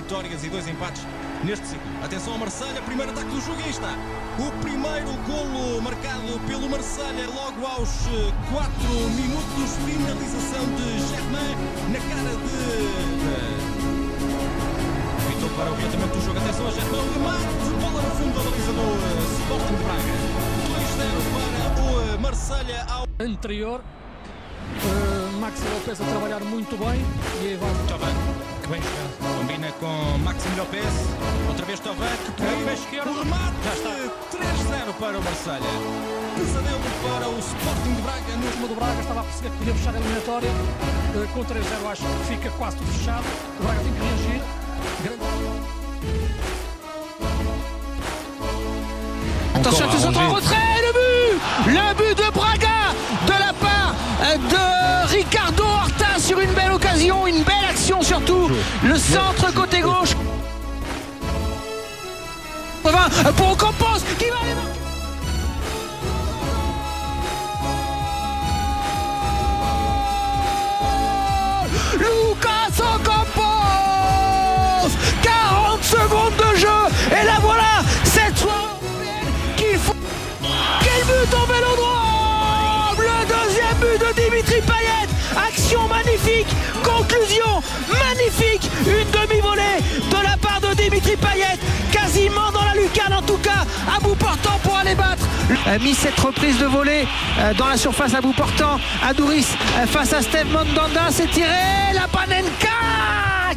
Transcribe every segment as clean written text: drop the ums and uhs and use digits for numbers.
vitórias e 2 empates neste ciclo. Atenção ao Marselha, primeiro ataque do jogo, e aí está. O primeiro golo marcado pelo Marselha logo aos 4 minutos, finalização de Germain na cara de Vitor para o adiantamento do jogo. Atenção a Germain, remate, bola no fundo da baliza do Sporting de Braga. 2-0 para o Marselha ao anterior. Maxi Lopes a trabalhar muito bem e vai Tovan, que bem jogado. Combina com Maxime Lopes. Outra vez Tovan, que pé esquerdo. O remate, já está. 3-0 para o Marselha. Pesadelo para o Sporting de Braga. No último do Braga estava a perceber que podia fechar a eliminatória. Com 3-0 acho que fica quase tudo fechado. O Braga tem que reagir. Attention, tout centre en retrait, le but de Braga de la part de Ricardo Horta sur une belle occasion, une belle action surtout, le centre côté gauche. Pour Ocampos qui va aller marquer. Lucas Ocampos, 40 secondes de jeu et la voilà, cette fois qu'il faut. Quel but en vélodrome! Le deuxième but de Dimitri Payet. Action magnifique, conclusion magnifique, une demi-volée de la part de Dimitri Payet, quasiment dans la lucarne en tout cas, à bout portant pour aller battre. Mis cette reprise de volée dans la surface à bout portant, Adouris face à Steve Mandanda, c'est tiré, la Panenka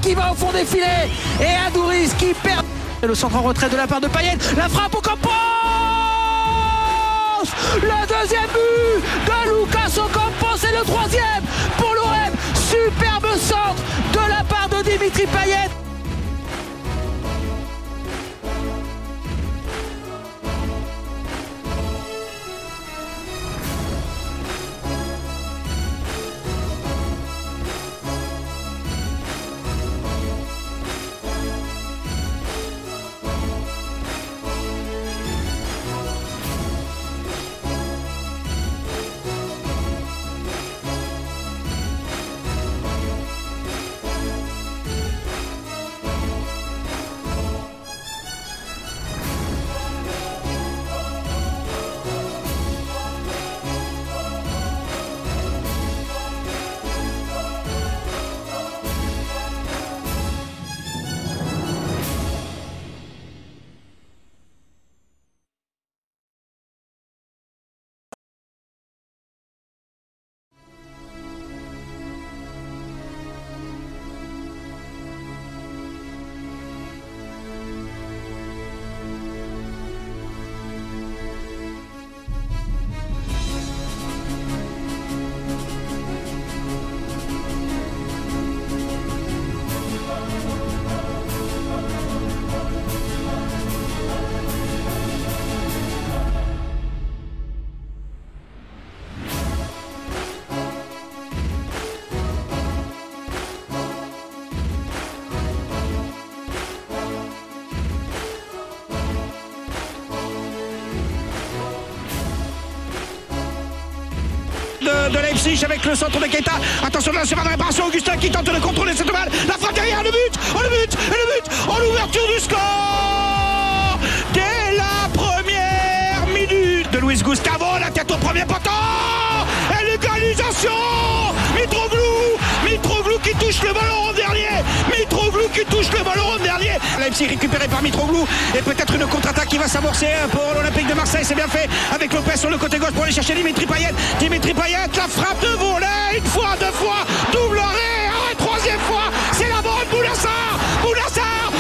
qui va au fond des filets et Adouris qui perd. Le centre en retrait de la part de Payet, la frappe au Campos. Le deuxième but de Lucas Ocampos et le troisième pour l'OM. Superbe centre de la part de Dimitri Payet. De Leipzig avec le centre de Keita. Attention là, c'est pas de réparation. Augustin qui tente de contrôler cette balle. La frappe derrière, le but. Oh le but. Et le but. Oh l'ouverture du score dès la première minute de Luis Gustavo. La tête au premier poteau. Et l'égalisation. Mitroglou qui touche le ballon en dernier. Mitroglou qui touche le ballon en dernier. Leipzig récupéré par Mitroglou. Et peut-être une contre-attaque qui va s'amorcer pour l'Olympique de Marseille. C'est bien fait avec Lopez sur le côté gauche pour aller chercher Dimitri Payet. Dimitri Payet, la frappe de volée. Une fois, deux fois, double arrêt. Arrêt, troisième fois. C'est la bonne Boulassar. Boulassar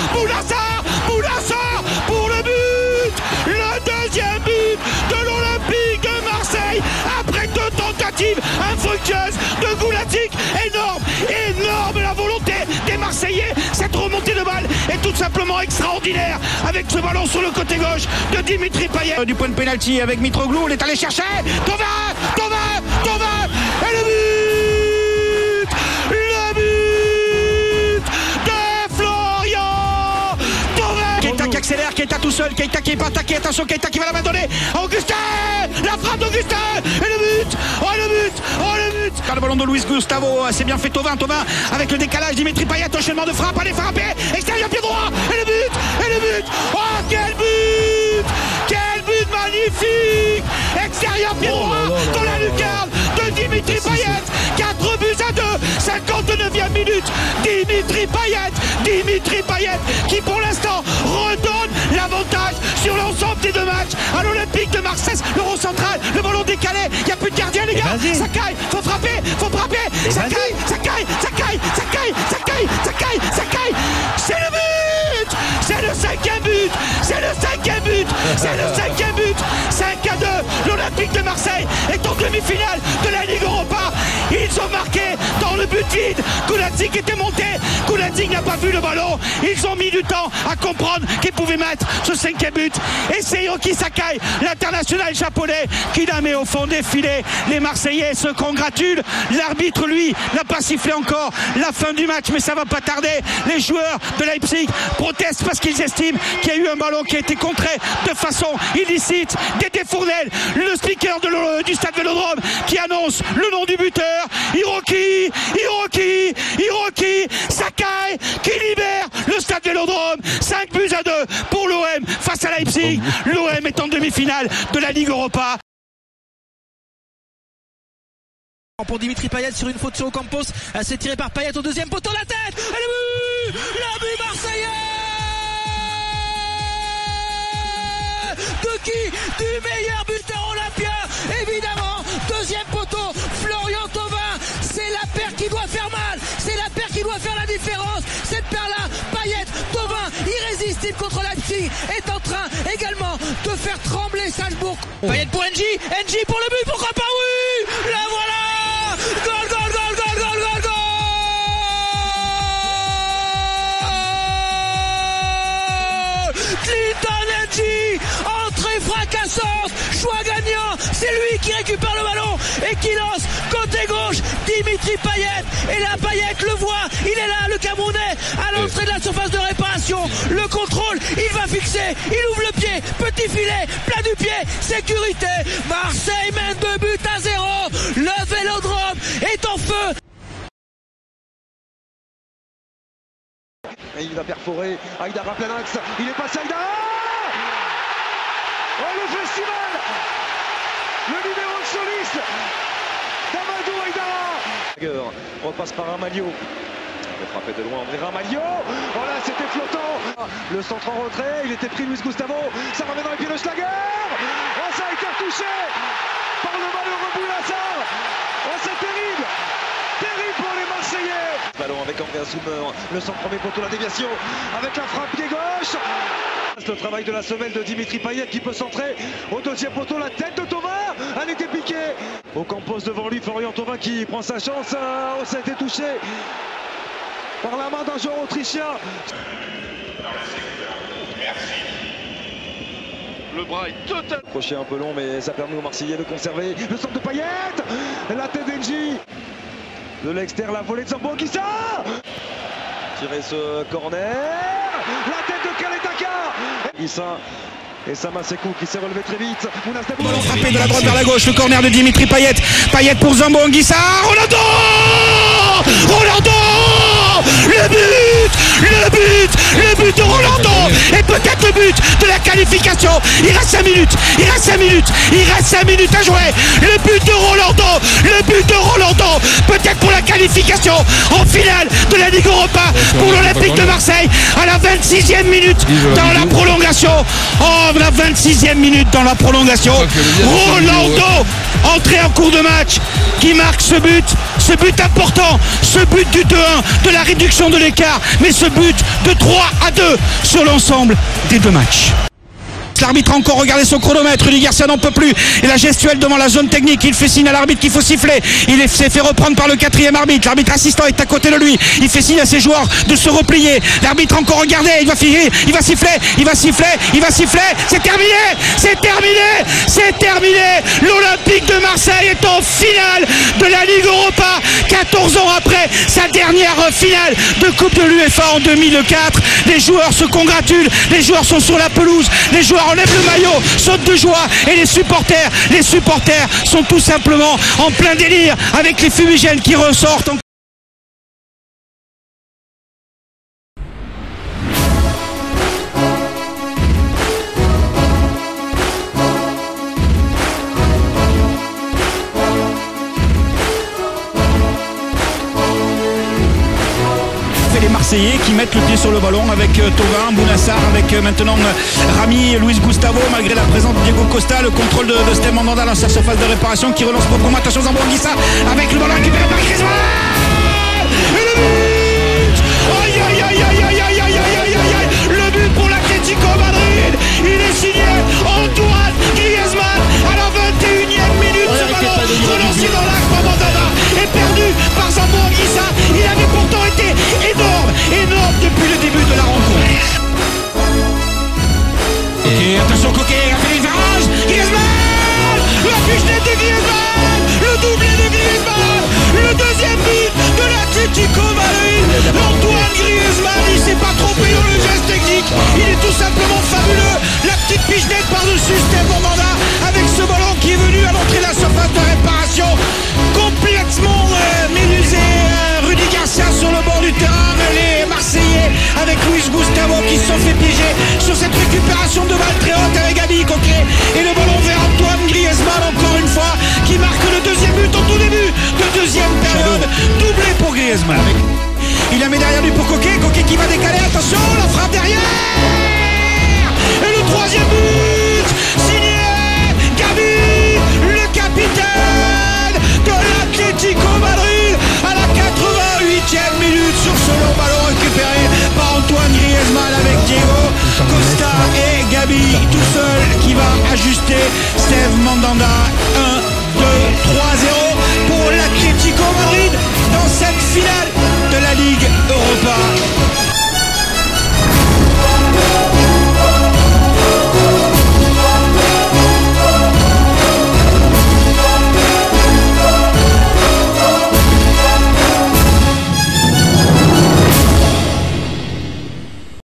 pour le but. Le deuxième but de l'Olympique de Marseille. Après deux tentatives infructueuses de Goulatic. Énorme la volonté des Marseillais. Cette remontée de balle est tout simplement extraordinaire avec ce ballon sur le côté gauche de Dimitri Payet. Du point de pénalty avec Mitroglou, on est allé chercher. Thauvin et le but de Florian Thauvin. Keita qui accélère, Keita tout seul, Keita qui est pas attaqué, attention Keita qui va la main donner. Augustin, la frappe d'Augustin et le but. Oh le but. but. Le ballon de Luis Gustavo, c'est bien fait. Thauvin avec le décalage. Dimitri Payet, enchaînement de frappe, allez frapper, extérieur pied droit, et le but. Oh quel but magnifique, extérieur pied droit dans la lucarne de Dimitri Payet. 4 buts à 2, 59e minute. Dimitri Payet qui pour l'instant redonne l'avantage sur l'ensemble des deux matchs à l'Olympique de Marseille. L'Euro central, le ballon décalé, il n'y a plus de gardien les gars. Sakai, faut frapper. Sakai, c'est le but. C'est le cinquième but. 5-2, l'Olympique de Marseille est en demi-finale de la Ligue Europa. Ils ont marqué dans le but vide. Koulačić était monté, Koulačić n'a pas vu le ballon. Ils ont mis du temps à comprendre qu'ils pouvaient mettre ce 5e but. Et c'est Hiroki Sakai, l'international japonais, qui la met au fond des filets. Les Marseillais se congratulent. L'arbitre, lui, n'a pas sifflé encore la fin du match, mais ça va pas tarder. Les joueurs de Leipzig protestent parce qu'ils estiment qu'il y a eu un ballon qui a été contré de façon illicite. Dédé Fournel, le speaker du stade Vélodrome, qui annonce le nom du buteur, Hiroki Sakai, qui libère le stade Vélodrome. 5 buts à 2 pour l'OM face à Leipzig. L'OM est en demi-finale de la Ligue Europa. Pour Dimitri Payet sur une faute sur Ocampos, c'est tiré par Payet au deuxième poteau, la tête, et le but marseillais de qui? Du meilleur buteur olympien, évidemment. Deuxième poteau, Florian Thauvin. C'est la paire qui doit faire mal, c'est la paire qui doit faire la différence. Cette paire-là, Payet, Thauvin, irrésistible contre Leipzig, est en train également de faire trembler Salzbourg. Payet pour NJ pour le but, pourquoi pas? Oui, la voilà. Goal Clinton NJ, entrée fracassante, choix gagnant, c'est lui qui récupère le ballon et qui lance côté gauche Dimitri Payet. Et là Payet le voit, il est là, le Camerounais, à l'entrée de la surface de réparation. Le contrôle, il va fixer, il ouvre le pied, petit filet, plat du pied, sécurité. Marseille mène 2 buts à 0. Le Vélodrome est en feu. Et il va perforer Aïdara plein axe, il est passé Aïdara. Oh le festival, le numéro de soliste d'Amadou Aïdara. Repasse par Ramalho. Il a frappé de loin André Ramalho. Oh là c'était flottant. Le centre en retrait, il était pris Luis Gustavo. Ça va dans les pieds de Schlager. Oh ça a été retouché par le malheureux Boulassar. Oh c'est terrible. Terrible pour les Marseillais. Ballon avec André Sommer, le centre premier poteau, la déviation avec la frappe pied gauche. Le travail de la semelle de Dimitri Payet qui peut centrer au deuxième poteau, la tête de Thauvin, elle était piquée. Ocampos devant lui, Florian Thauvin qui prend sa chance. Oh, ça a été touché par la main d'un joueur autrichien. Le bras est total. Crochet un peu long, mais ça permet aux Marseillais de conserver le centre de Payet. La tête d'Enji. De l'extérieur, la volée de Zambo Anguissa. Tirer ce corner. La tête de Kaletaka. Issa et Samasekou qui s'est relevé très vite. Ballon frappé de la droite vers la gauche, le corner de Dimitri Payet. Payet pour Zambo Anguissa. Rolando. Le but de Rolando. Et peut-être le but de la qualification. Il reste 5 minutes à jouer. Le but de Rolando. Peut-être pour la qualification en finale de la Ligue Europa pour l'Olympique de Marseille à la 26e minute dans la prolongation. Oh, la 26e minute dans la prolongation. Rolando, entrée en cours de match, qui marque ce but important, ce but du 2-1, de la réduction de l'écart, mais ce but de 3-2 sur l'ensemble des 2 matchs. L'arbitre a encore regardé son chronomètre, Rudy Garcia n'en peut plus, et la gestuelle devant la zone technique, il fait signe à l'arbitre qu'il faut siffler, il s'est fait reprendre par le 4e arbitre, l'arbitre assistant est à côté de lui, il fait signe à ses joueurs de se replier, l'arbitre a encore regardé, il va siffler, c'est terminé, l'Olympique de Marseille est en finale de la Ligue Europa, 14 ans après sa dernière finale de Coupe de l'UEFA en 2004, les joueurs se congratulent, les joueurs sont sur la pelouse, les joueurs enlève le maillot, saute de joie et les supporters sont tout simplement en plein délire avec les fumigènes qui ressortent. Les Marseillais qui mettent le pied sur le ballon avec Thauvin, Bounassar, avec maintenant Rami, Luis Gustavo, malgré la présence de Diego Costa, le contrôle de Steve Mandanda dans sa surface de réparation qui relance proprement. Attention Zamboanguissa avec le ballon récupéré par Griezmann et le but. Aïe aïe aïe aïe aïe aïe aïe aïe aïe aïe. Le but pour l'Atlético Madrid, il est signé Antoine Griezmann à la 21e minute. Ce ballon relancé dans l'axe par Mandanda et perdu par Zamboanguissa. Il avait pourtant été énorme depuis le début de la rencontre. Ok, attention Coquet, a fait les virages, Griezmann, la pichenette de Griezmann, le doublé de Griezmann, le deuxième but de l'Atlético Madrid. Antoine Griezmann, il s'est pas trompé dans le geste technique, il est tout simplement fabuleux. La petite pichenette par-dessus Steve Mandanda avec ce ballon qui est venu à l'entrée de la surface de réparation, complètement ménusé. Rudy Garcia sur le bord du terrain, les Marseillais avec Luis Gustavo qui se sont fait piéger sur cette récupération de balle très haute avec Gabi Coquet et le ballon vers Antoine Griezmann encore une fois qui marque le deuxième but au tout début de deuxième période, doublé pour Griezmann. Il la met derrière lui pour Coquet, Coquet qui va décaler, attention la frappe derrière et le troisième but signé Gabi, le capitaine de l'Atlético Madrid à la 88e minute sur ce long ballon récupéré par Antoine Griezmann avec Diego Costa et Gabi tout seul qui va ajuster